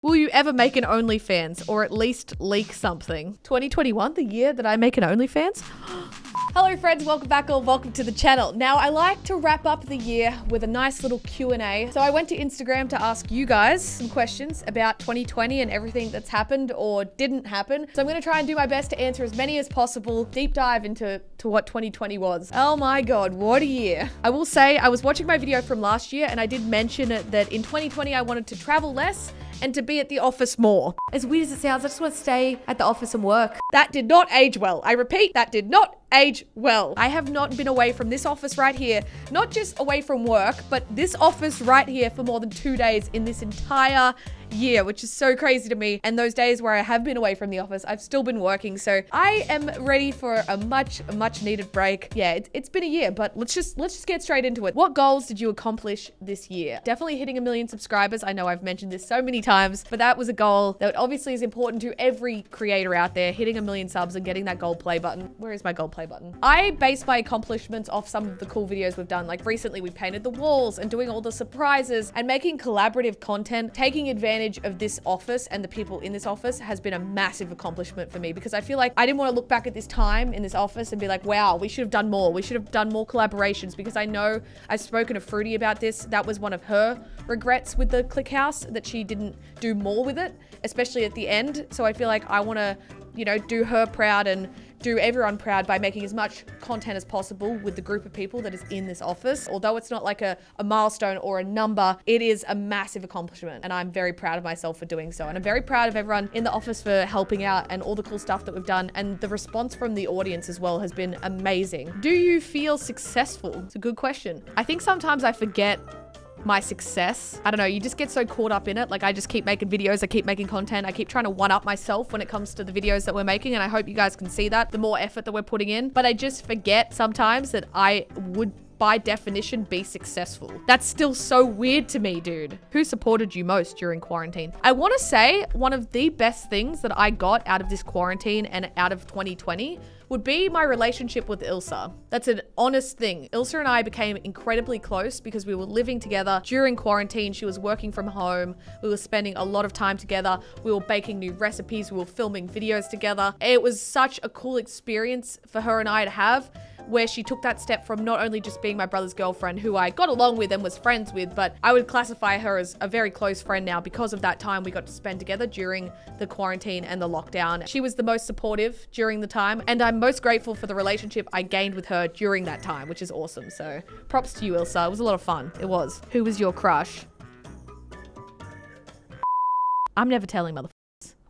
Will you ever make an OnlyFans or at least leak something? 2021, the year that I make an OnlyFans? Hello friends, welcome back or welcome to the channel. Now I like to wrap up the year with a nice little Q&A. So I went to Instagram to ask you guys some questions about 2020 and everything that's happened or didn't happen. So I'm gonna try and do my best to answer as many as possible, deep dive into what 2020 was. Oh my God, what a year. I will say I was watching my video from last year and I did mention that in 2020 I wanted to travel less and to be at the office more. As weird as it sounds, I just want to stay at the office and work. That did not age well. I repeat, that did not age well. I have not been away from this office right here, not just away from work, but this office right here for more than 2 days in this entire year, which is so crazy to me. And those days where I have been away from the office, I've still been working. So I am ready for a much needed break. Yeah, it's been a year, but let's just get straight into it. What goals did you accomplish this year? Definitely hitting 1 million subscribers. I know I've mentioned this so many times, but that was a goal that obviously is important to every creator out there, hitting 1 million subs and getting that gold play button. Where is my gold play button? I base my accomplishments off some of the cool videos we've done. Like recently we painted the walls and doing all the surprises and making collaborative content, taking advantage of this office and the people in this office has been a massive accomplishment for me, because I feel like I didn't want to look back at this time in this office and be like, wow, we should have done more. We should have done more collaborations, because I know I've spoken to Fruity about this. That was one of her regrets with the Click House, that she didn't do more with it, especially at the end. So I feel like I want to, you know, do her proud and do everyone proud by making as much content as possible with the group of people that is in this office. Although it's not like a milestone or a number, it is a massive accomplishment and I'm very proud of myself for doing so. And I'm very proud of everyone in the office for helping out and all the cool stuff that we've done. And the response from the audience as well has been amazing. Do you feel successful? It's a good question. I think sometimes I forget my success. I don't know, you just get so caught up in it. Like I just keep making videos, I keep making content, I keep trying to one up myself when it comes to the videos that we're making, and I hope you guys can see that, the more effort that we're putting in. But I just forget sometimes that I would by definition be successful. That's still so weird to me, dude. Who supported you most during quarantine? I want to say one of the best things that I got out of this quarantine and out of 2020 would be my relationship with Ilsa. That's an honest thing. Ilsa and I became incredibly close because we were living together during quarantine. She was working from home. We were spending a lot of time together. We were baking new recipes. We were filming videos together. It was such a cool experience for her and I to have, where she took that step from not only just being my brother's girlfriend, who I got along with and was friends with, but I would classify her as a very close friend now because of that time we got to spend together during the quarantine and the lockdown. She was the most supportive during the time, and I'm most grateful for the relationship I gained with her during that time, which is awesome. So props to you, Ilsa. It was a lot of fun. It was. Who was your crush? I'm never telling motherfuckers.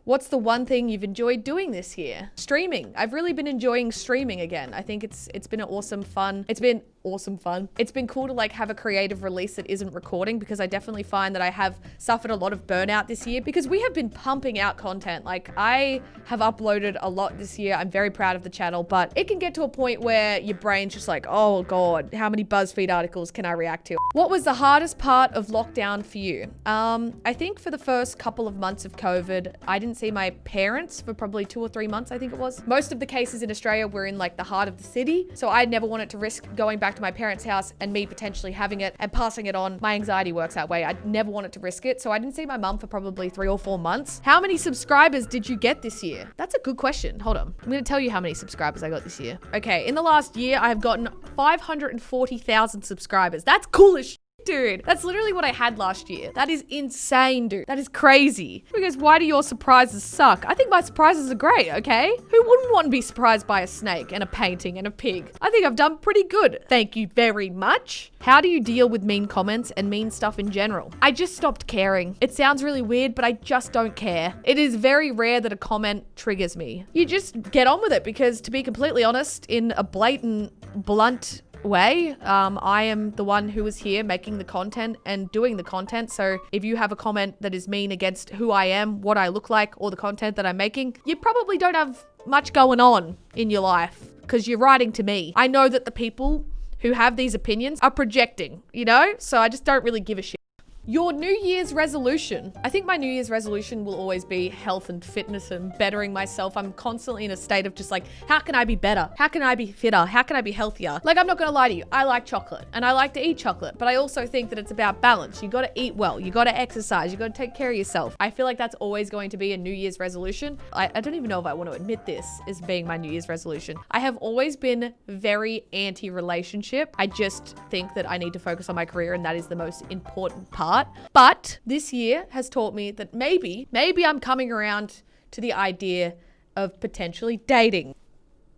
What's the one thing you've enjoyed doing this year? Streaming. I've really been enjoying streaming again. I think it's been an awesome fun. It's been awesome fun. It's been cool to like have a creative release that isn't recording, because I definitely find that I have suffered a lot of burnout this year because we have been pumping out content. Like I have uploaded a lot this year. I'm very proud of the channel, but it can get to a point where your brain's just like, oh God, how many BuzzFeed articles can I react to? What was the hardest part of lockdown for you? I think for the first couple of months of COVID, I didn't see my parents for probably 2 or 3 months, I think it was. Most of the cases in Australia were in like the heart of the city. So I never wanted to risk going back to my parents' house and me potentially having it and passing it on. My anxiety works that way. I never wanted to risk it. So I didn't see my mum for probably 3 or 4 months. How many subscribers did you get this year? That's a good question. Hold on. I'm going to tell you how many subscribers I got this year. Okay. In the last year, I have gotten 540,000 subscribers. That's cool as shit. Dude, that's literally what I had last year. That is insane, dude. That is crazy. Because why do your surprises suck? I think my surprises are great, okay? Who wouldn't want to be surprised by a snake and a painting and a pig? I think I've done pretty good. Thank you very much. How do you deal with mean comments and mean stuff in general? I just stopped caring. It sounds really weird, but I just don't care. It is very rare that a comment triggers me. You just get on with it, because to be completely honest, in a blatant, blunt way, I am the one who is here making the content and doing the content. So if you have a comment that is mean against who I am, what I look like, or the content that I'm making, you probably don't have much going on in your life, because you're writing to me. I know that the people who have these opinions are projecting, you know? So I just don't really give a shit. Your New Year's resolution. I think my New Year's resolution will always be health and fitness and bettering myself. I'm constantly in a state of just like, how can I be better? How can I be fitter? How can I be healthier? Like, I'm not gonna lie to you. I like chocolate and I like to eat chocolate, but I also think that it's about balance. You gotta eat well. You gotta exercise. You gotta take care of yourself. I feel like that's always going to be a New Year's resolution. I don't even know if I want to admit this as being my New Year's resolution. I have always been very anti-relationship. I just think that I need to focus on my career and that is the most important part. But this year has taught me that maybe I'm coming around to the idea of potentially dating.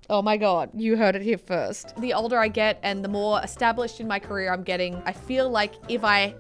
Oh my God, you heard it here first. The older I get and the more established in my career I'm getting, I feel like if I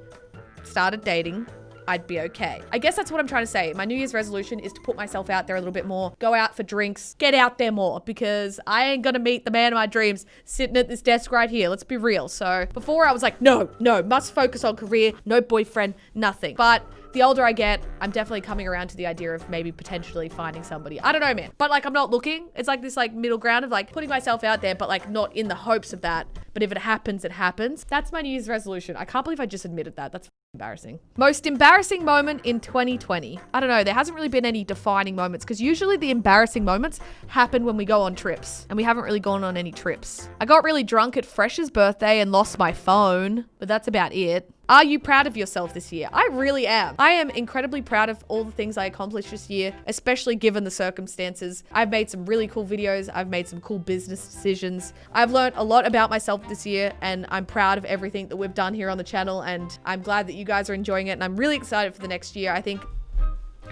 started dating, I'd be okay. I guess that's what I'm trying to say. My New Year's resolution is to put myself out there a little bit more, go out for drinks, get out there more, because I ain't gonna meet the man of my dreams sitting at this desk right here. Let's be real. So before I was like, no, must focus on career, no boyfriend, nothing. But the older I get, I'm definitely coming around to the idea of maybe potentially finding somebody. I don't know, man. But like, I'm not looking. It's like this like middle ground of like putting myself out there, but like not in the hopes of that. But if it happens, it happens. That's my New Year's resolution. I can't believe I just admitted that. That's embarrassing. Most embarrassing moment in 2020. I don't know. There hasn't really been any defining moments because usually the embarrassing moments happen when we go on trips and we haven't really gone on any trips. I got really drunk at Fresh's birthday and lost my phone, but that's about it. Are you proud of yourself this year? I really am. I am incredibly proud of all the things I accomplished this year, especially given the circumstances. I've made some really cool videos. I've made some cool business decisions. I've learned a lot about myself this year and I'm proud of everything that we've done here on the channel and I'm glad that you guys are enjoying it and I'm really excited for the next year. I think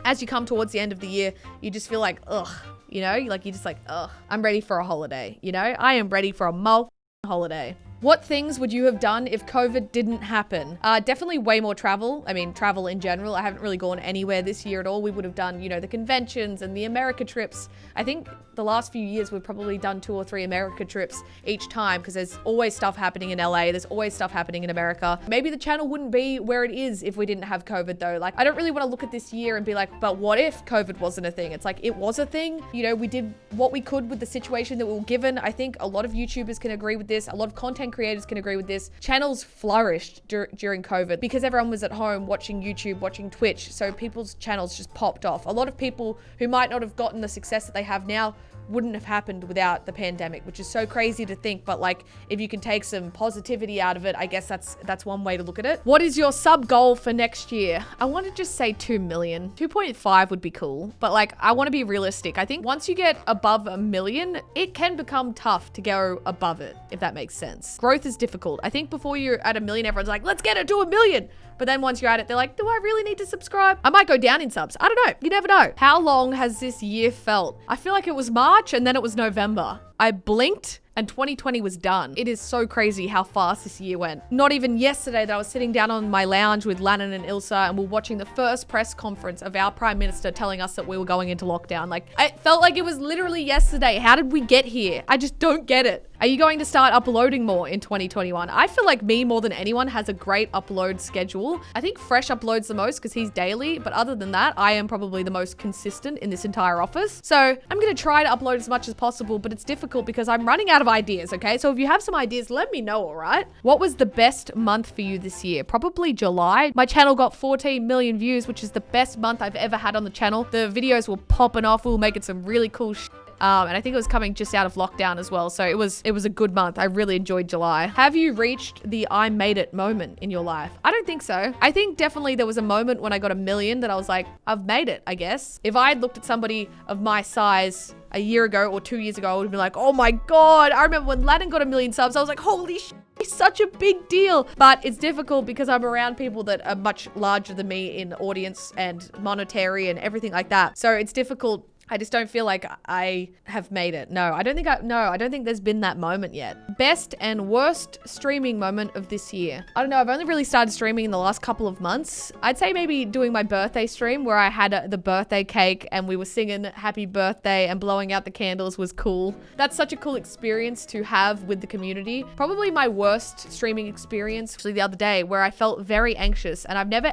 as you come towards the end of the year, you just feel like, ugh, you know, you're just like, ugh, I'm ready for a holiday. You know, I am ready for a holiday. What things would you have done if COVID didn't happen? Definitely way more travel. I mean, travel in general. I haven't really gone anywhere this year at all. We would have done, you know, the conventions and the America trips. I think the last few years we've probably done 2 or 3 America trips each time because there's always stuff happening in LA. There's always stuff happening in America. Maybe the channel wouldn't be where it is if we didn't have COVID though. Like, I don't really want to look at this year and be like, but what if COVID wasn't a thing? It's like, it was a thing. You know, we did what we could with the situation that we were given. I think a lot of YouTubers can agree with this. A lot of content creators can agree with this. Channels flourished during COVID because everyone was at home watching YouTube, watching Twitch. So people's channels just popped off. A lot of people who might not have gotten the success that they have now wouldn't have happened without the pandemic, which is so crazy to think. But like, if you can take some positivity out of it, I guess that's one way to look at it. What is your sub goal for next year? I want to just say 2 million. 2.5 would be cool, but like, I want to be realistic. I think once you get above 1 million, it can become tough to go above it, if that makes sense. Growth is difficult. I think before you're at 1 million, everyone's like, let's get it to 1 million. But then once you're at it, they're like, do I really need to subscribe? I might go down in subs. I don't know. You never know. How long has this year felt? I feel like it was March and then it was November. I blinked and 2020 was done. It is so crazy how fast this year went. Not even yesterday that I was sitting down on my lounge with Lannan and Ilsa and we're watching the first press conference of our Prime Minister telling us that we were going into lockdown. Like, it felt like it was literally yesterday. How did we get here? I just don't get it. Are you going to start uploading more in 2021? I feel like me more than anyone has a great upload schedule. I think Fresh uploads the most because he's daily, but other than that, I am probably the most consistent in this entire office. So I'm gonna try to upload as much as possible, but it's difficult because I'm running out of ideas, okay? So if you have some ideas, let me know, all right? What was the best month for you this year? Probably July. My channel got 14 million views, which is the best month I've ever had on the channel. The videos were popping off. We were making some really cool shit. And I think it was coming just out of lockdown as well. So it was a good month. I really enjoyed July. Have you reached the I made it moment in your life? I don't think so. I think definitely there was a moment when I got 1 million that I was like, I've made it, I guess. If I had looked at somebody of my size a year ago or 2 years ago, I would have been like, oh my God. I remember when Lannan got 1 million subs, I was like, holy shit. It's such a big deal. But it's difficult because I'm around people that are much larger than me in audience and monetary and everything like that. So it's difficult. I just don't feel like I have made it. No, I don't think there's been that moment yet. Best and worst streaming moment of this year. I don't know. I've only really started streaming in the last couple of months. I'd say maybe doing my birthday stream where I had the birthday cake and we were singing happy birthday and blowing out the candles was cool. That's such a cool experience to have with the community. Probably my worst streaming experience actually the other day where I felt very anxious and I've never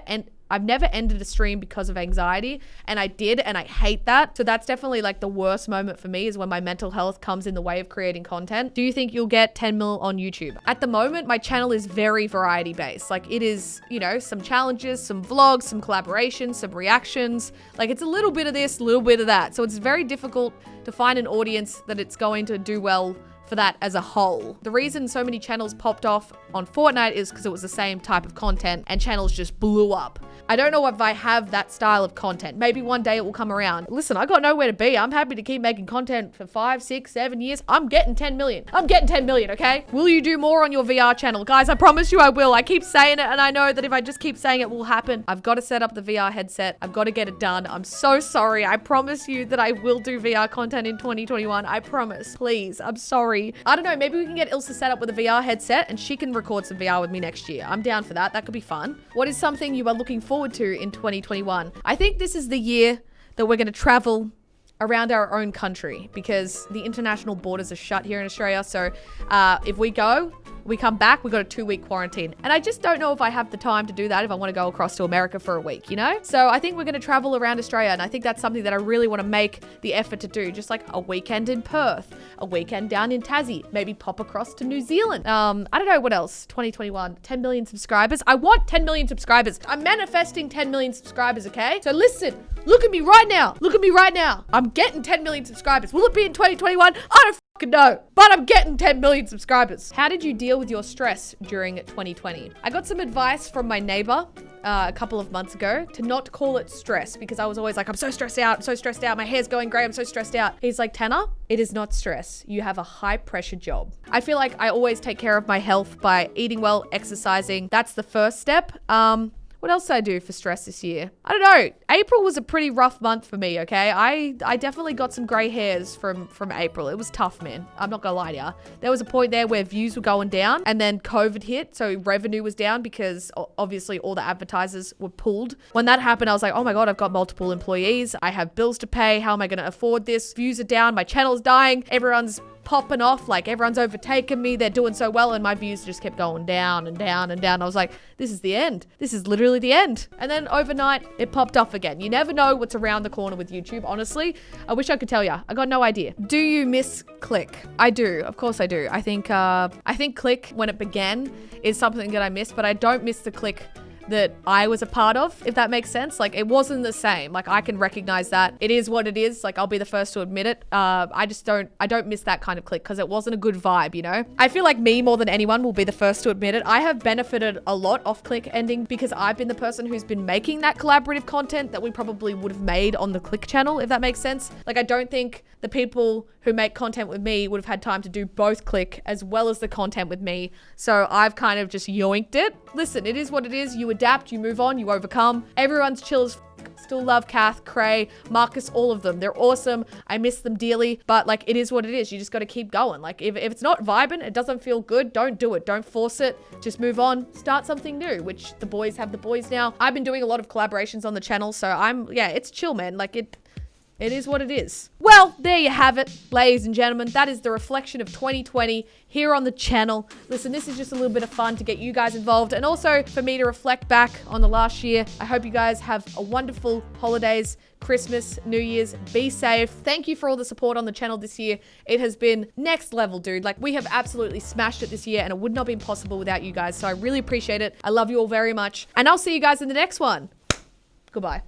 I've never ended a stream because of anxiety, and I did, and I hate that. So that's definitely like the worst moment for me, is when my mental health comes in the way of creating content. Do you think you'll get 10 mil on YouTube? At the moment, my channel is very variety based. Like it is, you know, some challenges, some vlogs, some collaborations, some reactions. Like it's a little bit of this, a little bit of that. So it's very difficult to find an audience that it's going to do well for that as a whole. The reason so many channels popped off on Fortnite is because it was the same type of content and channels just blew up. I don't know if I have that style of content. Maybe one day it will come around. Listen, I got nowhere to be. I'm happy to keep making content for 5, 6, 7 years. I'm getting 10 million. I'm getting 10 million, okay? Will you do more on your VR channel? Guys, I promise you I will. I keep saying it, and I know that if I just keep saying it will happen. I've got to set up the VR headset. I've got to get it done. I'm so sorry. I promise you that I will do VR content in 2021. I promise. Please. I'm sorry. I don't know. Maybe we can get Ilse set up with a VR headset and she can record some VR with me next year. I'm down for that. That could be fun. What is something you are looking forward to in 2021? I think this is the year that we're going to travel around our own country, because the international borders are shut here in Australia. So if we go, we come back, we got a 2-week quarantine. And I just don't know if I have the time to do that if I want to go across to America for a week, you know? So I think we're going to travel around Australia, and I think that's something that I really want to make the effort to do. Just like a weekend in Perth, a weekend down in Tassie, maybe pop across to New Zealand. I don't know what else. 2021, 10 million subscribers. I want 10 million subscribers. I'm manifesting 10 million subscribers, okay? So listen, look at me right now. Look at me right now. I'm getting 10 million subscribers. Will it be in 2021? I don't fucking know, but I'm getting 10 million subscribers. How did you deal with your stress during 2020? I got some advice from my neighbor a couple of months ago to not call it stress, because I was always like, I'm so stressed out. I'm so stressed out. My hair's going gray. I'm so stressed out. He's like, Tannar, it is not stress. You have a high pressure job. I feel like I always take care of my health by eating well, exercising. That's the first step. What else did I do for stress this year? I don't know. April was a pretty rough month for me, okay? I definitely got some gray hairs from April. It was tough, man. I'm not gonna lie to you. There was a point there where views were going down, and then COVID hit, so revenue was down because obviously all the advertisers were pulled. When that happened, I was like, oh my God, I've got multiple employees. I have bills to pay. How am I gonna afford this? Views are down. My channel's dying. Everyone's popping off, like everyone's overtaken me, they're doing so well, and my views just kept going down and down and down. I was like, this is the end. This is literally the end. And then overnight, it popped off again. You never know what's around the corner with YouTube, honestly. I wish I could tell you. I got no idea. Do you miss Click? I do. Of course I do. I think Click, when it began, is something that I miss, but I don't miss the Click that I was a part of, if that makes sense. Like, it wasn't the same. Like, I can recognize that. It is what it is. Like, I'll be the first to admit it. I don't miss that kind of Click because it wasn't a good vibe, you know? I feel like me more than anyone will be the first to admit it. I have benefited a lot off Click ending because I've been the person who's been making that collaborative content that we probably would have made on the Click channel, if that makes sense. Like, I don't think the people who make content with me would have had time to do both Click as well as the content with me. So I've kind of just yoinked it. Listen, it is what it is. You adapt, you move on, you overcome. Everyone's chill as still love Kath, Cray, Marcus, all of them. They're awesome. I miss them dearly, but like, it is what it is. You just got to keep going. Like, if it's not vibing, it doesn't feel good, don't do it. Don't force it. Just move on. Start something new, which the boys have the boys now. I've been doing a lot of collaborations on the channel, so it's chill, man. Like, it is what it is. Well, there you have it, ladies and gentlemen. That is the reflection of 2020 here on the channel. Listen, this is just a little bit of fun to get you guys involved and also for me to reflect back on the last year. I hope you guys have a wonderful holidays, Christmas, New Year's. Be safe. Thank you for all the support on the channel this year. It has been next level, dude. Like, we have absolutely smashed it this year, and it would not be possible without you guys. So I really appreciate it. I love you all very much, and I'll see you guys in the next one. Goodbye.